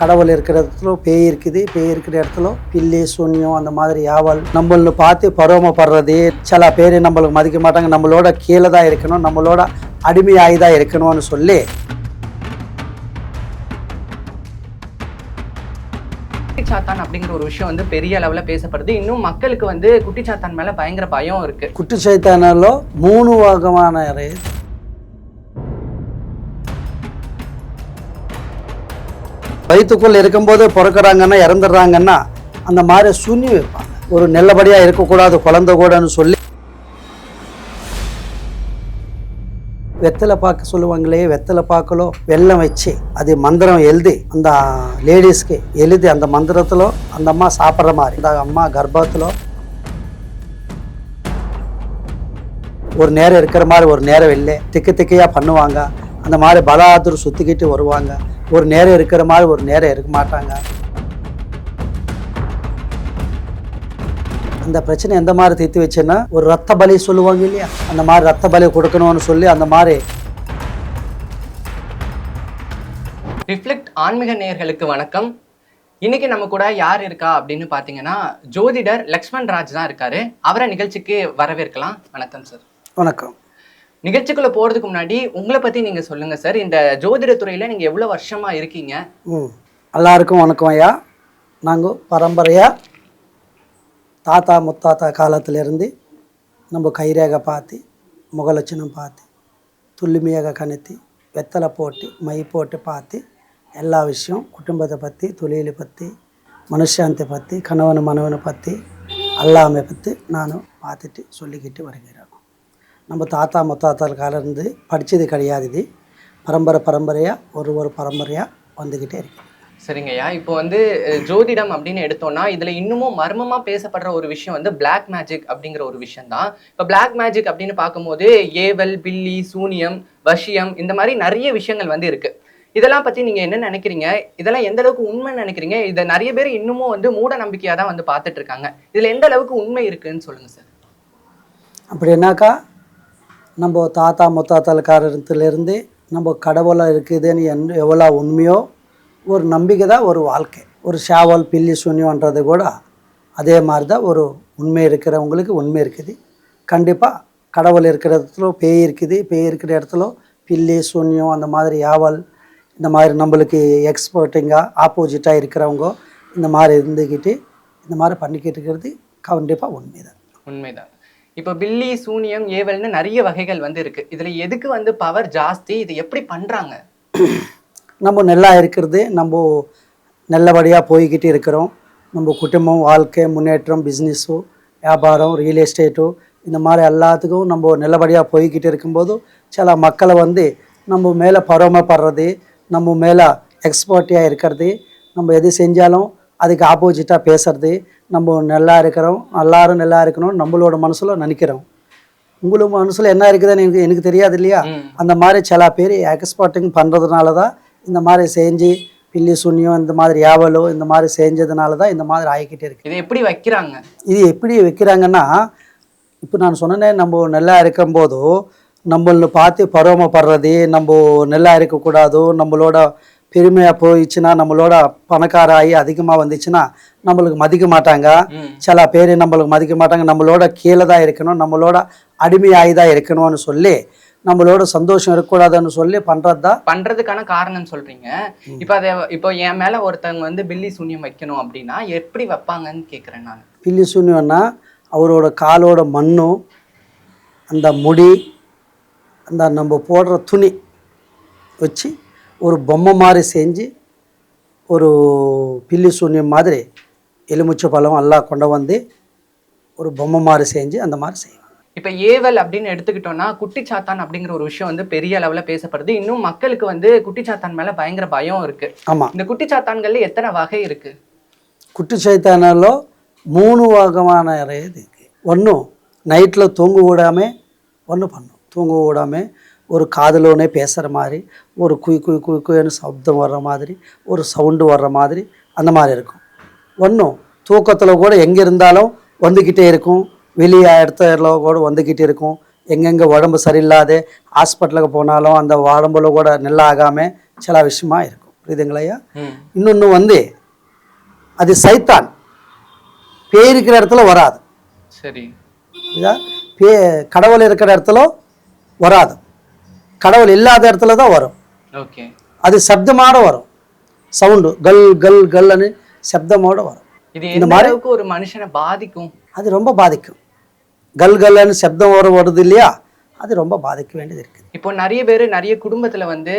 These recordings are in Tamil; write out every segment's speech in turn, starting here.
கடவுள் இருக்கிற இடத்துல பேய் இருக்குது, பேய் இருக்கிற இடத்துல பில்லி சூன்யம் அந்த மாதிரி யாவல் நம்மளை பார்த்து பருவமப்படுறது. சில பேர் நம்மளுக்கு மதிக்க மாட்டாங்க, நம்மளோட கீழே தான் இருக்கணும், நம்மளோட அடிமையாகி தான் இருக்கணும்னு சொல்லி குட்டிச்சாத்தான் அப்படிங்கிற ஒரு விஷயம் வந்து பெரிய அளவில் பேசப்படுது. இன்னும் மக்களுக்கு வந்து குட்டிச்சாத்தான் மேல பயங்கர பயம் இருக்கு. குட்டிச்சாத்தானால 3 வகையான வயிற்றுக்குள் இருக்கும்போது பிறக்கிறாங்கன்னா இறந்துடுறாங்கன்னா அந்த மாதிரி சுண்ணி வைப்பாங்க. ஒரு நல்லபடியாக இருக்கக்கூடாது குழந்தை கூடன்னு சொல்லி வெத்தலை பார்க்க சொல்லுவாங்களே, வெத்தலை பார்க்கலோ வெல்லம் வச்சு அது மந்திரம் எழுதி அந்த லேடிஸ்க்கு எழுதி அந்த மந்திரத்தில் அந்த அம்மா சாப்பிட்ற மாதிரி அந்த அம்மா கர்ப்பத்தில் ஒரு நேரம் இருக்கிற மாதிரி ஒரு நேரம் இல்லை திக்கையாக பண்ணுவாங்க. அந்த மாதிரி பலாதுர் சுற்றிக்கிட்டு வருவாங்க. ஒரு நேரம் இருக்கிற மாதிரி ஒரு நேரம் இருக்க மாட்டாங்க. அந்த பிரச்சனை எந்த மாதிரி தீர்த்து வச்சுன்னா ஒரு ரத்த பலி சொல்லுவாங்க இல்லையா, அந்த மாதிரி ரத்த பலி கொடுக்கணும்னு சொல்லி அந்த மாதிரி. ரிஃப்ளெக்ட் ஆன்மீக நேயர்களுக்கு வணக்கம். இன்னைக்கு நம்ம கூட யார் இருக்கா அப்படின்னு பார்த்தீங்கன்னா ஜோதிடர் லக்ஷ்மண் ராஜ் தான் இருக்காரு. அவரை நிகழ்ச்சிக்கு வரவேற்கலாம். வணக்கம் சார். வணக்கம். நிகழ்ச்சிக்குள்ள போறதுக்கு முன்னாடி உங்களை பத்தி நீங்க சொல்லுங்க சார். இந்த ஜோதிட துறையில நீங்க எவ்வளவு வருஷமா இருக்கீங்க? எல்லாருக்கும் வணக்கம் ஐயா. நாங்கள் பரம்பரையா தாத்தா முத்தாத்தா காலத்திலேருந்து நம்ம கைரேகை பார்த்து முகலட்சணம் பார்த்து துல்லிமையாக கணித்து வெத்தலை போட்டு மை போட்டு பார்த்து எல்லா விஷயம் குடும்பத்தை பற்றி தொழிலை பற்றி மனுஷாந்தை பற்றி கணவன் மனைவனை பற்றி எல்லாமே பற்றி நான் பார்த்துட்டு சொல்லிக்கிட்டு வருகிறேன். நம்ம தாத்தா முத்தாத்தால் காலிருந்து படித்தது கிடையாது. இது பரம்பரையாக ஒரு பரம்பரையாக வந்துக்கிட்டே இருக்கு. சரிங்கய்யா, இப்போ வந்து ஜோதிடம் அப்படின்னு எடுத்தோம்னா இதில் இன்னமும் மர்மமாக பேசப்படுற ஒரு விஷயம் வந்து பிளாக் மேஜிக் அப்படிங்கிற ஒரு விஷயம் தான். இப்போ பிளாக் மேஜிக் அப்படின்னு பார்க்கும்போது ஏவல், பில்லி, சூனியம், வசியம் இந்த மாதிரி நிறைய விஷயங்கள் வந்து இருக்குது. இதெல்லாம் பற்றி நீங்கள் என்ன நினைக்கிறீங்க? இதெல்லாம் எந்த அளவுக்கு உண்மைன்னு நினைக்கிறீங்க? இதை நிறைய பேர் இன்னமும் வந்து மூட நம்பிக்கையாக தான் வந்து பார்த்துட்டு இருக்காங்க. இதில் எந்த அளவுக்கு உண்மை இருக்குன்னு சொல்லுங்கள் சார். அப்படின்னாக்கா நம்ம தாத்தா முத்தாத்தாக்காரத்துலேருந்து நம்ம கடவுளாக இருக்குதுன்னு எவ்வளோ உண்மையோ ஒரு நம்பிக்கை தான் ஒரு வாழ்க்கை. ஒரு ஷாவல் பில்லி சூன்யன்றது கூட அதே மாதிரி தான் ஒரு உண்மை இருக்கிறவங்களுக்கு உண்மை இருக்குது. கண்டிப்பாக கடவுள் இருக்கிற இடத்துல பேய் இருக்குது, பேய் இருக்கிற இடத்துல பில்லி சூன்யம் அந்த மாதிரி யாவல் இந்த மாதிரி நம்மளுக்கு எக்ஸ்பர்ட்டிங்காக ஆப்போசிட்டாக இருக்கிறவங்க இந்த மாதிரி இருந்துக்கிட்டு இந்த மாதிரி பண்ணிக்கிட்டு இருக்கிறது கண்டிப்பாக உண்மைதான். இப்போ பில்லி, சூனியம், ஏவல்னு நிறைய வகைகள் வந்து இருக்கு. இதுல எதுக்கு வந்து பவர் ஜாஸ்தி? இது எப்படி பண்றாங்க? நம்ம நல்லா இருக்கிறது, நம்ம நல்லபடியாக போய்கிட்டு இருக்கிறோம். நம்ம குடும்பம், வாழ்க்கை, முன்னேற்றம், பிஸ்னஸோ, வியாபாரம், ரியல் எஸ்டேட்டோ இந்த மாதிரி எல்லாத்துக்கும் நம்ம நல்லபடியாக போய்கிட்டு இருக்கும்போது சில மக்களை வந்து நம்ம மேலே பருவமப்படுறது, நம்ம மேலே எக்ஸ்பர்ட்டியாக இருக்கிறது, நம்ம எது செஞ்சாலும் அதுக்கு ஆப்போசிட்டாக பேசுறது, நம்ம நல்லா இருக்கிறோம் எல்லாரும் நல்லா இருக்கணும் நம்மளோட மனசில் நினைக்கிறோம். உங்களுக்கு மனசில் என்ன இருக்குதுன்னு எனக்கு தெரியாது இல்லையா. அந்த மாதிரி சில பேர் எக்ஸ்பர்ட்டிங் பண்ணுறதுனால தான் இந்த மாதிரி செஞ்சு பில்லி சூன்யம் இந்த மாதிரி யாவலோ இந்த மாதிரி செஞ்சதுனால தான் இந்த மாதிரி ஆகிக்கிட்டே இருக்கு. இது எப்படி வைக்கிறாங்க? இது எப்படி வைக்கிறாங்கன்னா இப்போ நான் சொன்னேன், நம்ம நல்லா இருக்கும்போது நம்மளை பார்த்து பருவமப்படுறது, நம்ம நல்லா இருக்கக்கூடாது, நம்மளோட பெருமையாக போயிடுச்சுன்னா நம்மளோட பணக்காராகி அதிகமாக வந்துச்சுன்னா நம்மளுக்கு மதிக்க மாட்டாங்க. சில பேர் நம்மளுக்கு மதிக்க மாட்டாங்க, நம்மளோட கீழே தான் இருக்கணும், நம்மளோட அடிமையாகி தான் இருக்கணும்னு சொல்லி நம்மளோட சந்தோஷம் இருக்கக்கூடாதுன்னு சொல்லி பண்றதுக்கான காரணம் சொல்றீங்க. இப்போ என் மேல ஒருத்தவங்க வந்து பில்லி சூன்யம் வைக்கணும் அப்படின்னா எப்படி வைப்பாங்கன்னு கேட்குறேன் நான். பில்லி சூன்யம்னா அவரோட காலோட மண்ணும் அந்த முடி அந்த நம்ம போடுற துணி வச்சு ஒரு பொம்மை மாதிரி செஞ்சு ஒரு பில்லி சூன்யம் மாதிரி எலுமிச்சை பழம் எல்லாம் கொண்டு வந்து ஒரு பொம்மை மாதிரி செஞ்சு அந்த மாதிரி செய்வாங்க. இப்போ ஏவல் அப்படின்னு எடுத்துக்கிட்டோம்னா குட்டிச்சாத்தான் அப்படிங்கிற ஒரு விஷயம் வந்து பெரிய அளவில் பேசப்படுது. இன்னும் மக்களுக்கு வந்து குட்டிச்சாத்தான் மேலே பயங்கர பயம் இருக்கு. ஆமாம். இந்த குட்டிச்சாத்தான்கள்ல எத்தனை வகை இருக்கு? குட்டிச்சாத்தானால 3 வகையான இருக்கு. ஒன்றும் நைட்டில் தூங்க விடாமல் தூங்க விடாமல் ஒரு காதலோனே பேசுகிற மாதிரி, ஒரு குயின்னு சப்தம் வர்ற மாதிரி, ஒரு சவுண்டு வர்ற மாதிரி அந்த மாதிரி இருக்கும். ஒன்றும் தூக்கத்தில் கூட எங்கே இருந்தாலும் வந்துக்கிட்டே இருக்கும், வெளியே இடத்துல கூட வந்துக்கிட்டே இருக்கும். எங்கெங்கே உடம்பு சரியில்லாத ஹாஸ்பிட்டலுக்கு போனாலும் அந்த உடம்புல கூட நல்லா ஆகாமல் சில விஷயமா இருக்கும். புரியுதுங்களையா? இன்னொன்று வந்து அது சைத்தான், பேய் இருக்கிற இடத்துல வராது. சரி. புரியுதா? கடவுள் இருக்கிற இடத்துல வராது, கடவுள் இல்லாத இடத்துல தான் வரும். ஓகே. அது சப்தமாட வரும், சவுண்டு கல் கல் கல்னு சப்தமோட வரும். இது எந்த அளவுக்கு ஒரு மனுஷனை பாதிக்கும்? அது ரொம்ப பாதிக்கும். கல் கல்னு சப்தம் வருது இல்லையா, அது ரொம்ப பாதிக்க வேண்டியது இருக்குது. இப்போ நிறைய பேர் நிறைய குடும்பத்துல வந்து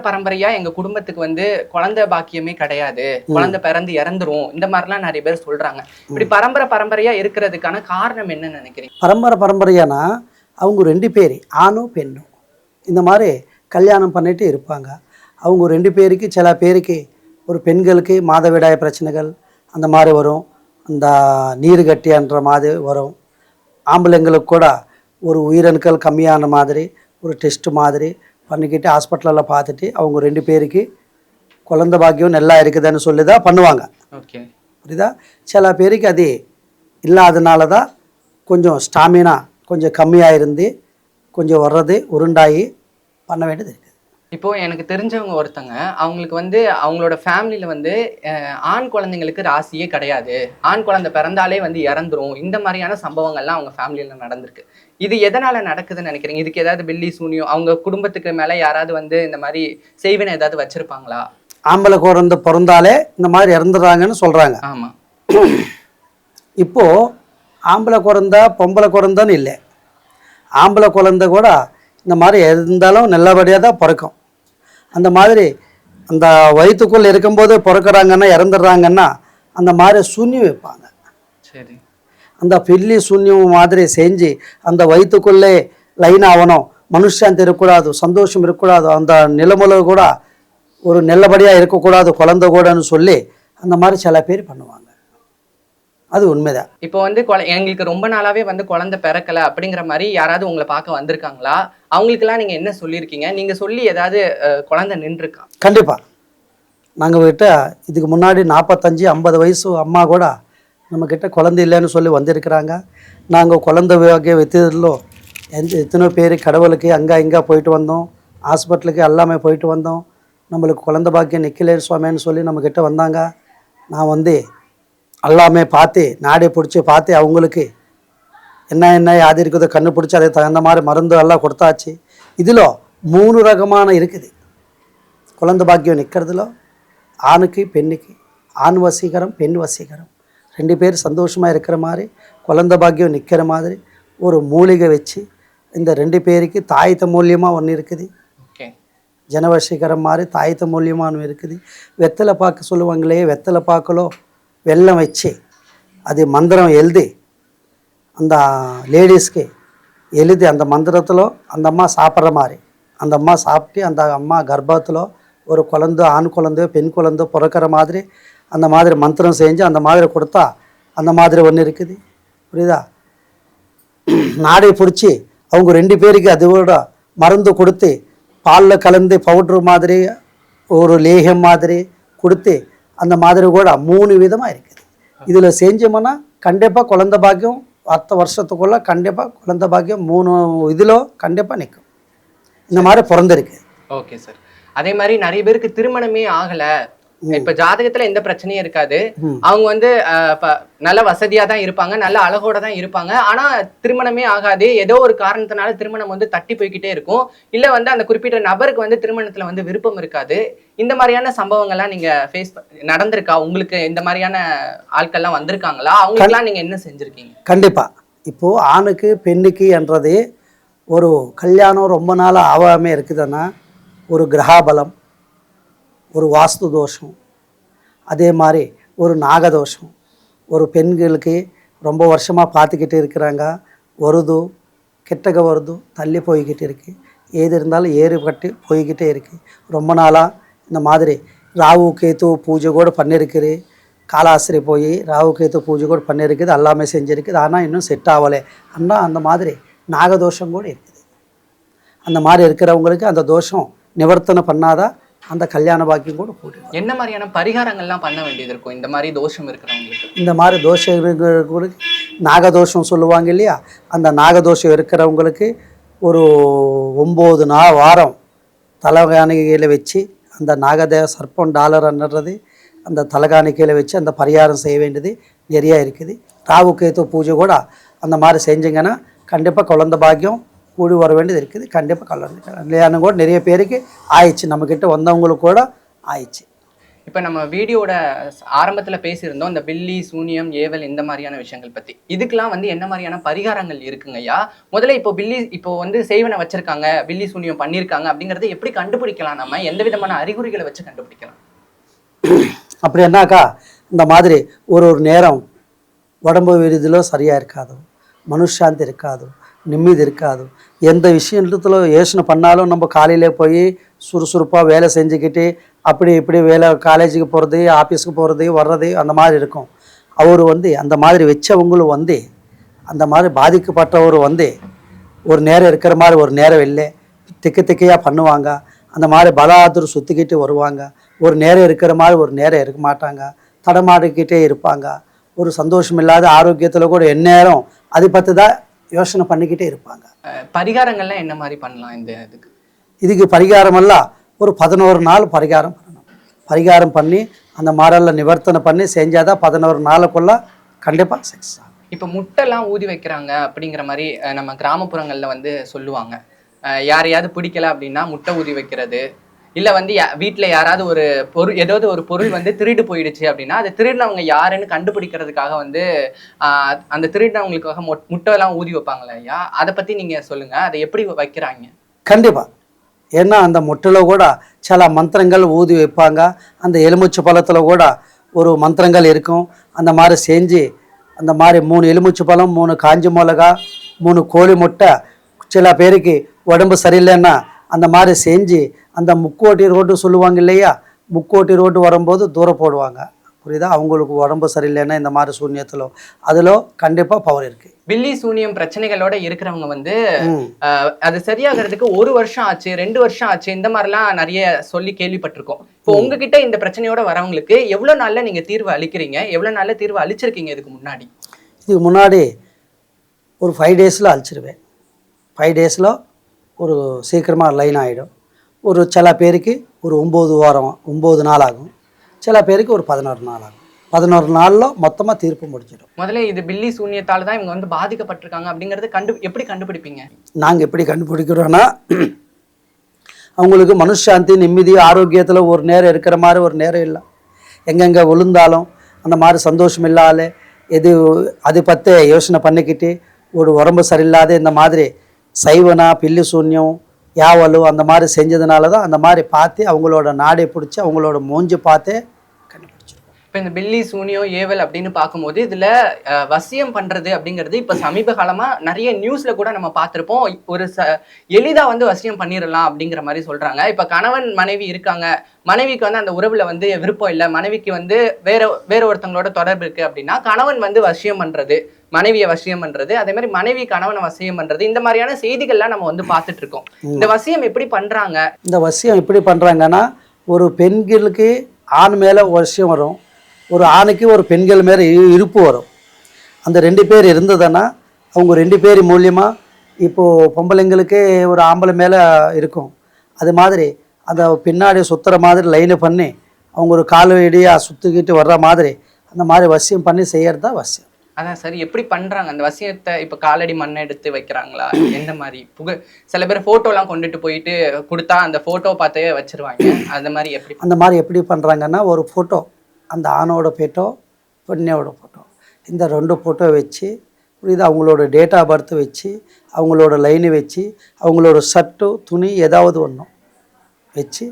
பரம்பரையா எங்க குடும்பத்துக்கு வந்து குழந்தை பாக்கியமே கிடையாது, குழந்தை பிறந்து இறந்துரும், இந்த மாதிரிலாம் நிறைய பேர் சொல்றாங்க. இப்படி பரம்பரையா இருக்கிறதுக்கான காரணம் என்னன்னு நினைக்கிறீங்க? பரம்பரையானா அவங்க 2 பேர் ஆணும் பெண்ணும் இந்த மாதிரி கல்யாணம் பண்ணிட்டு இருப்பாங்க. அவங்க 2 பேருக்கு, சில பேருக்கு ஒரு பெண்களுக்கு மாதவிடாய் பிரச்சனைகள் அந்த மாதிரி வரும், அந்த நீர்கட்டின்ற மாதிரி வரும். ஆம்பளைங்களுக்கு கூட ஒரு உயிரணுக்கள் கம்மியான மாதிரி ஒரு டெஸ்ட் மாதிரி பண்ணிக்கிட்டு ஹாஸ்பிட்டலில் பார்த்துட்டு அவங்க 2 பேருக்கு குழந்தை பாக்கியம் நல்லா இருக்குதுன்னு சொல்லி தான் பண்ணுவாங்க. ஓகே, புரியுதா? சில பேருக்கு அது இல்லாதனால தான் கொஞ்சம் ஸ்டாமினா கொஞ்சம் கம்மியாக இருந்து கொஞ்சம் வர்றது உருண்டாகி பண்ண வேண்டியது இருக்குது. இப்போ எனக்கு தெரிஞ்சவங்க ஒருத்தங்க, அவங்களுக்கு வந்து அவங்களோட ஃபேமிலியில வந்து ஆண் குழந்தைங்களுக்கு ராசியே கிடையாது, ஆண் குழந்தை பிறந்தாலே வந்து இறந்துரும், இந்த மாதிரியான சம்பவங்கள்லாம் அவங்க ஃபேமிலியில நடந்திருக்கு. இது எதனால நடக்குதுன்னு நினைக்கிறீங்க? இதுக்கு ஏதாவது பில்லி சூனியம், அவங்க குடும்பத்துக்கு மேல யாராவது வந்து இந்த மாதிரி செய்வினை ஏதாவது வச்சிருப்பாங்களா? ஆம்பளை குழந்தை பிறந்தாலே இந்த மாதிரி இறந்துடுறாங்கன்னு சொல்றாங்க. ஆமா. இப்போ ஆம்பளை குழந்தை பொம்பளை குழந்தைன்னு இல்லை, ஆம்பளை குழந்தை கூட இந்த மாதிரி இருந்தாலும் நல்லபடியாக தான் பிறக்கும். அந்த மாதிரி அந்த வயிற்றுக்குள்ளே இருக்கும்போது பிறக்கிறாங்கன்னா இறந்துடுறாங்கன்னா அந்த மாதிரி சூன்யம் வைப்பாங்க. சரி. அந்த பில்லி சூன்யம் மாதிரி செஞ்சு அந்த வயிற்றுக்குள்ளே லைன் ஆகணும், மனுஷாந்தி இருக்கக்கூடாது, சந்தோஷம் இருக்கக்கூடாது, அந்த நிலைமையில கூட ஒரு நல்லபடியாக இருக்கக்கூடாது குழந்தை கூடன்னு சொல்லி அந்த மாதிரி சில பேர் பண்ணுவாங்க. அது உண்மைதான். இப்போ வந்து எங்களுக்கு ரொம்ப நாளாவே வந்து குழந்தை பிறக்கல அப்படிங்கிற மாதிரி யாராவது உங்களை பார்க்க வந்திருக்காங்களா? அவங்களுக்கெல்லாம் நீங்க என்ன சொல்லியிருக்கீங்க? நீங்க சொல்லி ஏதாவது குழந்தை நின்றுருக்கா? கண்டிப்பாக. நாங்கள் கிட்ட இதுக்கு முன்னாடி 45-50 வயசு அம்மா கூட நம்மக்கிட்ட குழந்தை இல்லைன்னு சொல்லி வந்திருக்கிறாங்க. நாங்கள் குழந்தை வகை வைத்ததிலோ எத்தனை பேர் கடவுளுக்கு அங்கே இங்கே போயிட்டு வந்தோம், ஹாஸ்பிட்டலுக்கு எல்லாமே போயிட்டு வந்தோம், நம்மளுக்கு குழந்தை பாக்கியம் நிற்கலே சுவாமின்னு சொல்லி நம்மக்கிட்ட வந்தாங்க. நான் வந்து எல்லாமே பார்த்து நாடே பிடிச்சி பார்த்து அவங்களுக்கு என்ன யாது இருக்குதோ கண்ணு பிடிச்சி அதை தகுந்த மாதிரி மருந்து எல்லாம் கொடுத்தாச்சு. இதில் 3 ரகமான இருக்குது குழந்தை பாக்கியம் நிற்கிறதுல. ஆணுக்கு பெண்ணுக்கு, ஆண் வசீகரம் பெண் வசீகரம் 2 பேர் சந்தோஷமாக இருக்கிற மாதிரி குழந்தை பாக்கியம் நிற்கிற மாதிரி ஒரு மூலிகை வச்சு இந்த 2 பேருக்கு தாயத்த மூலியமாக ஒன்று இருக்குது, ஜனவசீகரம் மாதிரி தாயத்த மூலியமாக ஒன்று இருக்குது. வெத்தலை பாக்கு சொல்லுவாங்களே, வெத்தலை பாக்கிலோ வெல்லம் வச்சு அது மந்திரம் எழுதி அந்த லேடிஸ்க்கு எழுதி அந்த மந்திரத்தில் அந்த அம்மா சாப்பிட்ற மாதிரி அந்த அம்மா சாப்பிட்டு அந்த அம்மா கர்ப்பத்தில் ஒரு குழந்தை ஆண் குழந்தையோ பெண் குழந்தையோ பிறக்கிற மாதிரி அந்த மாதிரி மந்திரம் செஞ்சு அந்த மாதிரி கொடுத்தா அந்த மாதிரி ஒன்று இருக்குது. புரியுதா? நாடை பிடிச்சி அவங்க 2 பேருக்கு அதோட மருந்து கொடுத்து பாலில் கலந்து பவுட்ரு மாதிரி ஒரு லேகம் மாதிரி கொடுத்து அந்த மாதிரி கூட 3 விதமாக இருக்குது. இதில் செஞ்சோம்னா கண்டிப்பாக குழந்தை பாக்கியம் அடுத்த வருஷத்துக்குள்ளே கண்டிப்பாக குழந்தை பாக்கியம் 3 இதில் கண்டிப்பாக நிற்கும். இந்த மாதிரி பிறந்திருக்கு. Okay sir. அதே மாதிரி நிறைய பேருக்கு திருமணமே ஆகலை, இப்ப ஜாதகத்துல எந்த பிரச்சனையும் இருக்காது, அவங்க வந்து நல்ல வசதியா தான் இருப்பாங்க, நல்ல அழகோட தான் இருப்பாங்க, ஆனா திருமணமே ஆகாது, ஏதோ ஒரு காரணத்தினால திருமணம் வந்து தட்டி போய்கிட்டே இருக்கும், இல்ல வந்து அந்த குறிப்பிட்ட நபருக்கு வந்து திருமணத்துல வந்து விருப்பம் இருக்காது. இந்த மாதிரியான சம்பவங்கள்லாம் நீங்க ஃபேஸ் நடந்திருக்கா? உங்களுக்கு இந்த மாதிரியான ஆட்கள்லாம் வந்திருக்காங்களா? அவங்களுக்குலாம் நீங்க என்ன செஞ்சிருக்கீங்க? கண்டிப்பா. இப்போ ஆணுக்கு பெண்ணுக்கு என்றது ஒரு கல்யாணம் ரொம்ப நாள் ஆகாம இருக்குதுன்னா ஒரு கிரகாபலம், ஒரு வாஸ்து தோஷம், அதே மாதிரி ஒரு நாகதோஷம், ஒரு பெண்களுக்கு ரொம்ப வருஷமாக பார்த்துக்கிட்டு இருக்கிறாங்க, வருது கெட்டக வருது தள்ளி போய்கிட்டு இருக்குது, ஏது இருந்தாலும் ஏறுபட்டு போய்கிட்டே இருக்குது, ரொம்ப நாளாக இந்த மாதிரி ராகு கேத்து பூஜை கூட பண்ணியிருக்குது, காலாஸ்திரி போய் ராகு கேத்து பூஜை கூட பண்ணியிருக்குது, எல்லாமே செஞ்சுருக்குது, ஆனால் இன்னும் செட் ஆகலை. ஆனால் அந்த மாதிரி நாகதோஷம் கூட இருக்குது. அந்த மாதிரி இருக்கிறவங்களுக்கு அந்த தோஷம் நிவர்த்தனை பண்ணாதான் அந்த கல்யாண பாக்கியம் கூட போட்டு. என்ன மாதிரியான பரிகாரங்கள்லாம் பண்ண வேண்டியது இருக்கும் இந்த மாதிரி தோஷம் இருக்கிறவங்களுக்கு? இந்த மாதிரி தோஷம் இருக்கிறவங்களுக்கு நாகதோஷம் சொல்லுவாங்க இல்லையா, அந்த நாகதோஷம் இருக்கிறவங்களுக்கு ஒரு 9 வாரம் தலைகாணிகையில் வச்சு அந்த நாகதேவ சர்ப்பம் டாலர்ன்றது அந்த தலகாணி கீழே வச்சு அந்த பரிகாரம் செய்ய வேண்டியது நிறையா இருக்குது. ராகு கேத்து பூஜை கூட அந்த மாதிரி செஞ்சிங்கன்னா கண்டிப்பாக குழந்த பாக்கியம் கூடி வர வேண்டியது இருக்குது. கண்டிப்பாக கல்யாணம் கூட நிறைய பேருக்கு ஆயிடுச்சு, நம்மக்கிட்ட வந்தவங்களுக்கு கூட ஆயிடுச்சு. இப்போ நம்ம வீடியோட ஆரம்பத்தில் பேசியிருந்தோம் இந்த பில்லி, சூனியம், ஏவல் இந்த மாதிரியான விஷயங்கள் பற்றி. இதுக்கெல்லாம் வந்து என்ன மாதிரியான பரிகாரங்கள் இருக்குங்க ஐயா? முதல்ல இப்போ வந்து செய்வனை வச்சிருக்காங்க, பில்லி சூனியம் பண்ணியிருக்காங்க அப்படிங்கிறத எப்படி கண்டுபிடிக்கலாம்? நம்ம எந்த விதமான அறிகுறிகளை வச்சு கண்டுபிடிக்கலாம்? அப்படி என்னாக்கா இந்த மாதிரி ஒரு நேரம் உடம்பு விருதிలో சரியாக இருக்காது, மனுஷாந்தி இருக்காது, நிம்மதி இருக்காது. எந்த விஷயத்துல யோசனை பண்ணாலும் நம்ம காலையிலே போய் சுறுசுறுப்பாக வேலை செஞ்சுக்கிட்டு அப்படி இப்படி வேலை காலேஜுக்கு போகிறது, ஆஃபீஸுக்கு போகிறது வர்றது அந்த மாதிரி இருக்கும். அவர் வந்து அந்த மாதிரி வச்சவங்களும் வந்து அந்த மாதிரி பாதிக்கப்பட்டவர் வந்து ஒரு நேரம் இருக்கிற மாதிரி ஒரு நேரம் இல்லை, திக்கையாக பண்ணுவாங்க. அந்த மாதிரி பலாதுர் சுற்றிக்கிட்டு வருவாங்க. ஒரு நேரம் இருக்கிற மாதிரி ஒரு நேரம் இருக்க மாட்டாங்க, தடமாடிக்கிட்டே இருப்பாங்க. ஒரு சந்தோஷம் இல்லாத ஆரோக்கியத்தில் கூட எந்நேரம் அதை பற்றி தான் யோசனை பண்ணிக்கிட்டே இருப்பாங்க. பரிகாரங்கள்லாம் என்ன மாதிரி பண்ணலாம்? இதுக்கு பரிகாரமெல்லாம் ஒரு 11 நாள் பரிகாரம் பண்ணணும். பரிகாரம் பண்ணி அந்த மாடலில் நிவர்த்தனை பண்ணி செஞ்சால் தான் 11 நாளுக்குள்ள கண்டிப்பாக சக்ஸஸ் ஆகும். இப்போ முட்டைலாம் ஊதி வைக்கிறாங்க அப்படிங்கிற மாதிரி நம்ம கிராமப்புறங்களில் வந்து சொல்லுவாங்க. யாரையாவது பிடிக்கல அப்படின்னா முட்டை ஊதி வைக்கிறது, இல்லை வந்து வீட்டில் யாராவது ஒரு ஏதாவது ஒரு பொருள் வந்து திருடு போயிடுச்சு அப்படின்னா அது திருடினவங்க யாருன்னு கண்டுபிடிக்கிறதுக்காக வந்து அந்த திருடினவங்களுக்காக முட்டைலாம் ஊதி வைப்பாங்களே ஐயா, அதை பற்றி நீங்கள் சொல்லுங்கள். அதை எப்படி வைக்கிறாங்க? கண்டிப்பாக, ஏன்னா அந்த முட்டையில் கூட சில மந்திரங்கள் ஊதி வைப்பாங்க. அந்த எலுமிச்சை பழத்தில் கூட ஒரு மந்திரங்கள் இருக்கும். அந்த மாதிரி செஞ்சு அந்த மாதிரி 3 எலுமிச்சை பழம், 3 காஞ்சி மிளகா, 3 கோழி முட்டை, சில பேருக்கு உடம்பு சரியில்லைன்னா அந்த மாதிரி செஞ்சு அந்த முக்கோட்டி ரோடு சொல்லுவாங்க இல்லையா, முக்கோட்டி ரோடு வரும்போது தூரம் போடுவாங்க. புரியுதா? அவங்களுக்கு உடம்பு சரியில்லைன்னா இந்த மாதிரி சூன்யத்தில் அதில் கண்டிப்பாக பவர் இருக்குது. பில்லி சூனியம் பிரச்சனைகளோட இருக்கிறவங்க வந்து அது சரியாகிறதுக்கு 1 வருஷம் ஆச்சு, 2 வருஷம் ஆச்சு, இந்த மாதிரிலாம் நிறைய சொல்லி கேள்விப்பட்டிருக்கோம். இப்போ உங்ககிட்ட இந்த பிரச்சனையோட வரவங்களுக்கு எவ்வளோ நாளில் நீங்கள் தீர்வு அளிக்கிறீங்க? எவ்வளோ நாளில் தீர்வு அளிச்சிருக்கீங்க? இதுக்கு முன்னாடி ஒரு 5 டேஸில் அழிச்சிருவேன். 5 டேஸில் ஒரு சீக்கிரமாக லைன் ஆகிடும். ஒரு சில பேருக்கு ஒரு 9 நாள் ஆகும், சில பேருக்கு ஒரு 11 நாள் ஆகும். 11 நாளில் மொத்தமாக தீர்ப்பு முடிச்சிடும். முதல்ல இது பில்லி சூன்யத்தால் தான் இவங்க வந்து பாதிக்கப்பட்டிருக்காங்க அப்படிங்கிறது எப்படி கண்டுபிடிப்பீங்க? நாங்கள் எப்படி கண்டுபிடிக்கிறோன்னா, அவங்களுக்கு மனுஷாந்தி, நிம்மதி, ஆரோக்கியத்தில் ஒரு நேரம் இருக்கிற மாதிரி ஒரு நேரம் இல்லை. எங்கெங்கே விழுந்தாலும் அந்த மாதிரி சந்தோஷம் இல்லாத அதை பற்றி யோசனை பண்ணிக்கிட்டு ஒரு உடம்பு சரியில்லாத இந்த மாதிரி சைவனா பில்லி சூன்யம் யாவலு அந்த மாதிரி செஞ்சதுனால தான் அந்த மாதிரி பார்த்து அவங்களோட நாடை பிடிச்சி அவங்களோட மூஞ்சி பார்த்தே கண்டுபிடிச்சிருக்கோம். இப்போ இந்த பில்லி சூனியம் ஏவல் அப்படின்னு பார்க்கும்போது இதில் வசியம் பண்ணுறது அப்படிங்கிறது இப்போ சமீப காலமாக நிறைய நியூஸில் கூட நம்ம பார்த்துருப்போம். எளிதாக வந்து வசியம் பண்ணிடலாம் அப்படிங்கிற மாதிரி சொல்கிறாங்க. இப்போ கணவன் மனைவி இருக்காங்க, மனைவிக்கு வந்து அந்த உறவுல வந்து விருப்பம் இல்லை, மனைவிக்கு வந்து வேற ஒருத்தங்களோட தொடர்பு இருக்குது அப்படின்னா கணவன் வந்து வசியம் பண்ணுறது, மனைவியை வசியம் பண்றது, அதே மாதிரி மனைவி கணவனை வசியம் பண்றது, இந்த மாதிரியான செய்திகள்லாம் நம்ம வந்து பார்த்துட்டு இருக்கோம். இந்த வசியம் எப்படி பண்றாங்க? இந்த வசியம் எப்படி பண்றாங்கன்னா, ஒரு பெண்களுக்கு ஆண் மேல வசியம் வரும், ஒரு ஆணுக்கு ஒரு பெண்கள் மேல இருப்பு வரும். அந்த 2 பேர் இருந்ததுன்னா அவங்க 2 பேர் மூலியமா இப்போ பொம்பளைங்களுக்கு ஒரு ஆம்பளை மேல இருக்கும். அது மாதிரி அந்த பின்னாடி சுத்துற மாதிரி லைனை பண்ணி அவங்க ஒரு கால் இடியா சுத்திக்கிட்டு வர்ற மாதிரி அந்த மாதிரி வசியம் பண்ணி செய்யறது தான் வசியம். அதான் சரி, எப்படி பண்றாங்க அந்த வசியத்தை? இப்ப காலடி மண்ணை எடுத்து வைக்கிறாங்களா? எந்த மாதிரி சில பேர் போட்டோலாம் கொண்டுட்டு போயிட்டு கொடுத்தா அந்த போட்டோ பார்த்தே வச்சிருவாங்க. அந்த மாதிரி எப்படி பண்றாங்கன்னா, ஒரு போட்டோ, அந்த ஆணோட போட்டோ, பெண்ணோட போட்டோ, இந்த 2 போட்டோ வச்சு புரியுது, அவங்களோட டேட் ஆஃப் பர்த் வச்சு, அவங்களோட லைனு வச்சு, அவங்களோட ஷர்ட்டு துணி ஏதாவது ஒன்றும் வச்சு,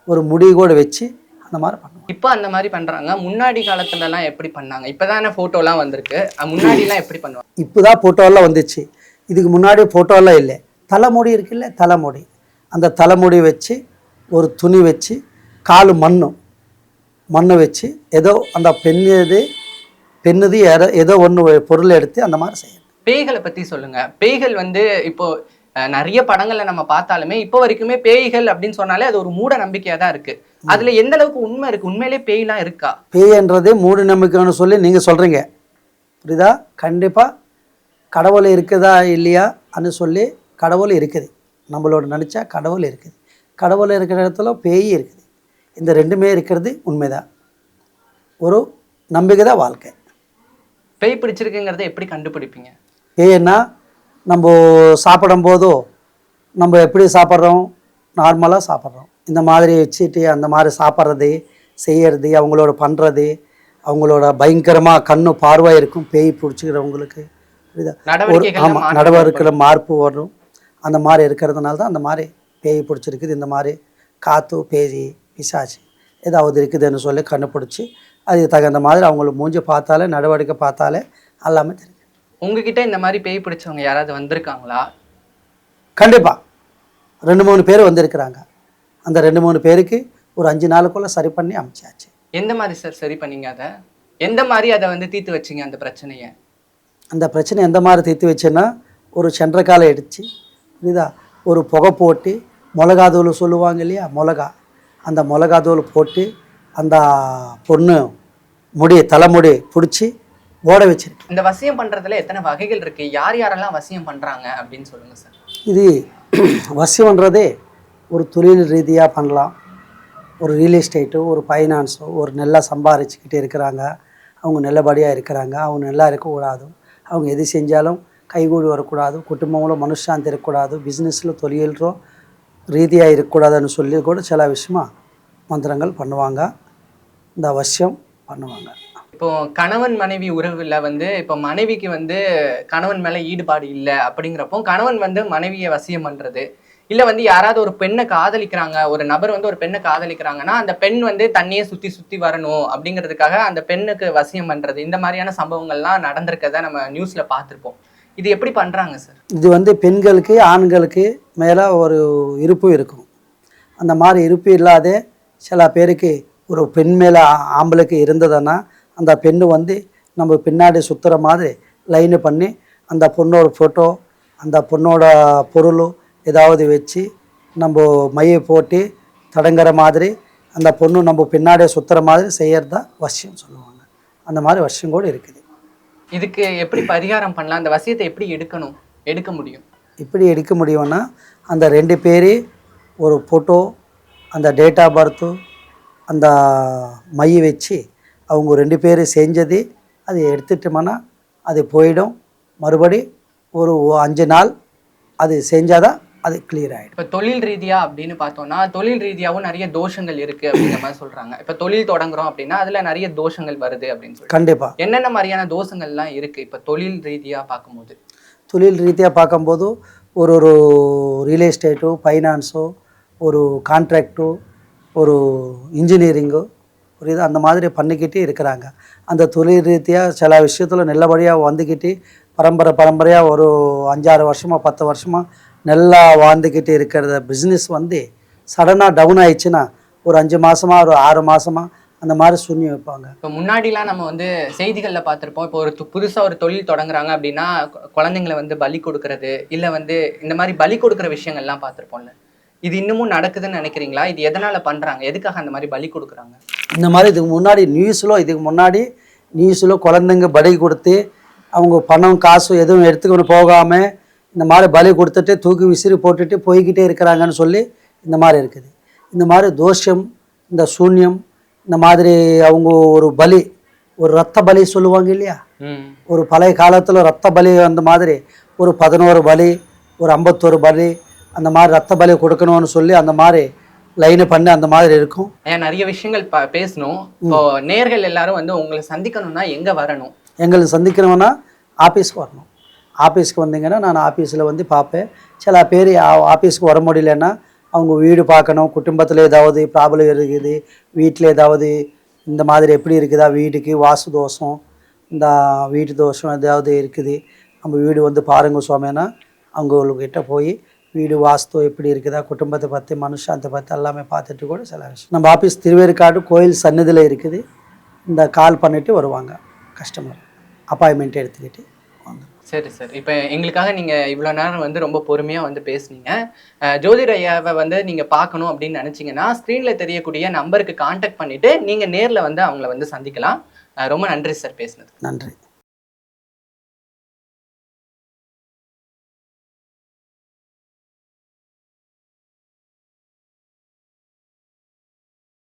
ஒரு முடி கூட வச்சு அந்த மாதிரி பண்ணுவோம். இப்போ அந்த மாதிரி பண்றாங்க. முன்னாடி காலத்துலலாம் எப்படி பண்ணாங்க? இப்போதானே ஃபோட்டோலாம் வந்திருக்கு, முன்னாடிலாம் எப்படி பண்ணுவாங்க? இப்போதான் ஃபோட்டோலாம் வந்துச்சு, இதுக்கு முன்னாடி ஃபோட்டோலாம் இல்லை. தலைமுடி இருக்குல்ல, தலைமுடி, அந்த தலைமுடி வச்சு ஒரு துணி வச்சு காலு மண்ணு வச்சு ஏதோ அந்த பெண்ணுது ஏதோ ஒன்று பொருள் எடுத்து அந்த மாதிரி செய்யணும். பேய்களை பற்றி சொல்லுங்க. பேய்கள் வந்து இப்போ நிறைய படங்கள்ல நம்ம பார்த்தாலுமே இப்போ வரைக்குமே பேய்கள் அப்படின்னு சொன்னாலே அது ஒரு மூட நம்பிக்கையா தான் இருக்கு. அதுல எந்த அளவுக்கு உண்மை இருக்கு? உண்மையிலேயே பேய்லாம் இருக்கா? பேய்ன்றது மூட நம்பிக்கைன்னு சொல்லி நீங்க சொல்றீங்க, புரியுதா? கண்டிப்பா கடவுள் இருக்குதா இல்லையா அன்னு சொல்லி கடவுள் இருக்குது. நம்மளோட நினச்சா கடவுள் இருக்குது. கடவுள் இருக்கிற இடத்துல பேய் இருக்குது. இந்த ரெண்டுமே இருக்கிறது உண்மைதான். ஒரு நம்பிக்கை தான் வாழ்க்கை. பேய் பிடிச்சிருக்குங்கிறத எப்படி கண்டுபிடிப்பீங்க? ஏன்னா நம்ம சாப்பிடும் போதோ நம்ம எப்படி சாப்பிட்றோம், நார்மலாக சாப்பிட்றோம். இந்த மாதிரி வச்சுட்டு அந்த மாதிரி சாப்பிட்றது செய்கிறது அவங்களோட பண்ணுறது அவங்களோட பயங்கரமாக கண்ணு பார்வை இருக்கும் பேய் பிடிச்சிக்கிறவங்களுக்கு. ஆமாம், நடவடிக்கையில் மார்ப்பு வரும். அந்த மாதிரி இருக்கிறதுனால தான் அந்த மாதிரி பேய் பிடிச்சிருக்குது, இந்த மாதிரி காற்று பேய் பிசாச்சு ஏதாவது இருக்குதுன்னு சொல்லி கண்டுபிடிச்சி அதுக்கு தகுந்த மாதிரி அவங்கள மூஞ்சி பார்த்தாலே நடவடிக்கை பார்த்தாலே எல்லாமே தெரியும். உங்ககிட்ட இந்த மாதிரி பேய் பிடிச்சவங்க யாராவது வந்திருக்காங்களா? கண்டிப்பாக 2-3 பேர் வந்திருக்கிறாங்க. அந்த 2-3 பேருக்கு ஒரு 5 நாளுக்குள்ளே சரி பண்ணி அமைச்சாச்சு. எந்த மாதிரி சார் சரி பண்ணீங்க? அதை எந்த மாதிரி அதை வந்து தீர்த்து வச்சிங்க அந்த பிரச்சனையை? அந்த பிரச்சனை எந்த மாதிரி தீர்த்து வச்சேன்னா, ஒரு சென்றக்காலை அடித்து புரியுதா, ஒரு புகை போட்டு மிளகாத்தூள் சொல்லுவாங்க இல்லையா, அந்த மிளகாத்தூள் போட்டு அந்த பொண்ணு தலைமுடி பிடிச்சி ஓட வச்சிருக்கு. இந்த வசியம் பண்ணுறதுல எத்தனை வகைகள் இருக்குது? யார் யாரெல்லாம் வசியம் பண்ணுறாங்க அப்படின்னு சொல்லுங்கள் சார். இது வசியம்ன்றதே ஒரு தொழில் ரீதியாக பண்ணலாம். ஒரு ரியல் எஸ்டேட்டோ ஒரு ஃபைனான்ஸோ ஒரு நல்லா சம்பாரிச்சுக்கிட்டு இருக்கிறாங்க, அவங்க நல்லபடியாக இருக்கிறாங்க, அவங்க நல்லா இருக்கக்கூடாது, அவங்க எது செஞ்சாலும் கைகூடி வரக்கூடாது, குடும்பங்களும் மனுஷாந்தி இருக்கக்கூடாது, பிஸ்னஸில் தொழிலோ ரீதியாக இருக்கக்கூடாதுன்னு சொல்லி கூட சில விஷயமா மந்திரங்கள் பண்ணுவாங்க, இந்த வசியம் பண்ணுவாங்க. இப்போ கணவன் மனைவி உறவில் வந்து இப்போ மனைவிக்கு வந்து கணவன் மேலே ஈடுபாடு இல்லை அப்படிங்கிறப்போ கணவன் வந்து மனைவியை வசியம் பண்ணுறது, இல்லை வந்து யாராவது ஒரு பெண்ணை காதலிக்கிறாங்க, ஒரு நபர் வந்து ஒரு பெண்ணை காதலிக்கிறாங்கன்னா அந்த பெண் வந்து தண்ணியை சுற்றி சுற்றி வரணும் அப்படிங்கிறதுக்காக அந்த பெண்ணுக்கு வசியம் பண்ணுறது, இந்த மாதிரியான சம்பவங்கள்லாம் நடந்திருக்கதை நம்ம நியூஸில் பார்த்துருப்போம். இது எப்படி பண்ணுறாங்க சார்? இது வந்து பெண்களுக்கு ஆண்களுக்கு மேலே ஒரு இருப்பு இருக்கும். அந்த மாதிரி இருப்பு இல்லாத சில பேருக்கு ஒரு பெண் மேலே ஆம்பளுக்கு இருந்ததுன்னா அந்த பெண்ணு வந்து நம்ம பின்னாடி சுற்றுற மாதிரி லைனு பண்ணி அந்த பொண்ணோட ஃபோட்டோ அந்த பொண்ணோட பொருள் ஏதாவது வச்சு நம்ம மையை போட்டு தடங்குற மாதிரி அந்த பொண்ணு நம்ம பின்னாடியே சுற்றுற மாதிரி செய்யறதா வசியம் சொல்லுவாங்க. அந்த மாதிரி வசியம் கூட இருக்குது. இதுக்கு எப்படி பரிகாரம் பண்ணலாம்? அந்த வசியத்தை எப்படி எடுக்க முடியும்? எப்படி எடுக்க முடியும்னா, அந்த 2 பேர் ஒரு ஃபோட்டோ, அந்த டேட் ஆஃப் பர்த்து, அந்த மை வச்சு அவங்க 2 பேர் செஞ்சது அது எடுத்துட்டோம்னா அது போயிடும். மறுபடி ஒரு 5 நாள் அது செஞ்சாதான் அது கிளியர் ஆகிடும். இப்போ தொழில் ரீதியாக அப்படின்னு பார்த்தோம்னா தொழில் ரீதியாகவும் நிறைய தோஷங்கள் இருக்குது அப்படிங்கிற மாதிரி சொல்கிறாங்க. இப்போ தொழில் தொடங்குறோம் அப்படின்னா அதில் நிறைய தோஷங்கள் வருது அப்படின்னு சொல்லி கண்டிப்பாக என்னென்ன மாதிரியான தோஷங்கள்லாம் இருக்குது இப்போ தொழில் ரீதியாக பார்க்கும்போது? தொழில் ரீதியாக பார்க்கும்போது ஒரு ரியல் எஸ்டேட்டோ ஃபைனான்ஸோ ஒரு கான்ட்ராக்டோ ஒரு இன்ஜினியரிங்கோ புரியுது, அந்த மாதிரி பண்ணிக்கிட்டு இருக்கிறாங்க. அந்த தொழில் ரீதியாக சில விஷயத்தில் நல்லபடியாக வந்துக்கிட்டு பரம்பரையாக ஒரு 5-6 வருஷமாக 10 வருஷமாக நல்லா வாழ்ந்துக்கிட்டு இருக்கிற பிஸ்னஸ் வந்து சடனாக டவுன் ஆயிடுச்சுன்னா ஒரு 5 மாதமா ஒரு 6 மாதமா அந்த மாதிரி சுண்ணி வைப்பாங்க. இப்போ முன்னாடிலாம் நம்ம வந்து செய்திகளில் பார்த்துருப்போம், இப்போ ஒரு புதுசாக ஒரு தொழில் தொடங்குறாங்க அப்படின்னா குழந்தைங்களை வந்து பலி கொடுக்கறது, இல்லை வந்து இந்த மாதிரி பலி கொடுக்குற விஷயங்கள்லாம் பார்த்துருப்போம்ல, இது இன்னமும் நடக்குதுன்னு நினைக்கிறீங்களா? இது எதனால் பண்ணுறாங்க? எதுக்காக அந்த மாதிரி பலி கொடுக்குறாங்க? இந்த மாதிரி இதுக்கு முன்னாடி நியூஸில் குழந்தைங்க பலி கொடுத்து அவங்க பணம் காசு எதுவும் எடுத்துக்கொண்டு போகாமல் இந்த மாதிரி பலி கொடுத்துட்டு தூக்கி விசிறி போட்டுட்டு போய்கிட்டே இருக்கிறாங்கன்னு சொல்லி இந்த மாதிரி இருக்குது. இந்த மாதிரி தோஷம், இந்த சூன்யம், இந்த மாதிரி அவங்க ஒரு ரத்த பலி சொல்லுவாங்க இல்லையா, ஒரு பழைய காலத்தில் ரத்த பலி அந்த மாதிரி ஒரு 11 பலி ஒரு 51 பலி அந்த மாதிரி ரத்த பலி கொடுக்கணும்னு சொல்லி அந்த மாதிரி லைனு பண்ணி அந்த மாதிரி இருக்கும். நிறைய விஷயங்கள் பேசணும். இப்போ நேர்கள் எல்லாரும் வந்து உங்களை சந்திக்கணும்னா எங்கே வரணும்? எங்களை சந்திக்கணும்னா ஆஃபீஸ்க்கு வரணும். ஆஃபீஸ்க்கு வந்தீங்கன்னா நான் ஆஃபீஸில் வந்து பார்ப்பேன். சில பேர் ஆஃபீஸ்க்கு வர முடியலன்னா அவங்க வீடு பார்க்கணும், குடும்பத்தில் ஏதாவது ப்ராப்ளம் இருக்குது, வீட்டில் ஏதாவது இந்த மாதிரி எப்படி இருக்குதா, வீட்டுக்கு வாசு தோஷம், இந்த வீட்டு தோஷம் ஏதாவது இருக்குது, நம்ம வீடு வந்து பாருங்க சுவாமின்னா அவங்கக்கிட்ட போய் வீடு வாஸ்து எப்படி இருக்குதா, குடும்பத்தை பற்றி மனுஷாந்தை பற்றி எல்லாமே பார்த்துட்டு கூட சில விஷயம். நம்ம ஆஃபீஸ் திருவேற்காடு கோயில் சன்னதியில் இருக்குது. இந்த கால் பண்ணிவிட்டு வருவாங்க கஸ்டமர், அப்பாயின்மெண்ட் எடுத்துக்கிட்டு வந்து. சரி சார், இப்போ எங்களுக்காக நீங்கள் இவ்வளோ நேரம் வந்து ரொம்ப பொறுமையாக வந்து பேசுனீங்க. ஜோதிடர் ஐயாவை வந்து நீங்கள் பார்க்கணும் அப்படின்னு நினச்சிங்கன்னா ஸ்க்ரீனில் தெரியக்கூடிய நம்பருக்கு கான்டாக்ட் பண்ணிவிட்டு நீங்கள் நேரில் வந்து அவங்கள வந்து சந்திக்கலாம். ரொம்ப நன்றி சார் பேசுனது. நன்றி.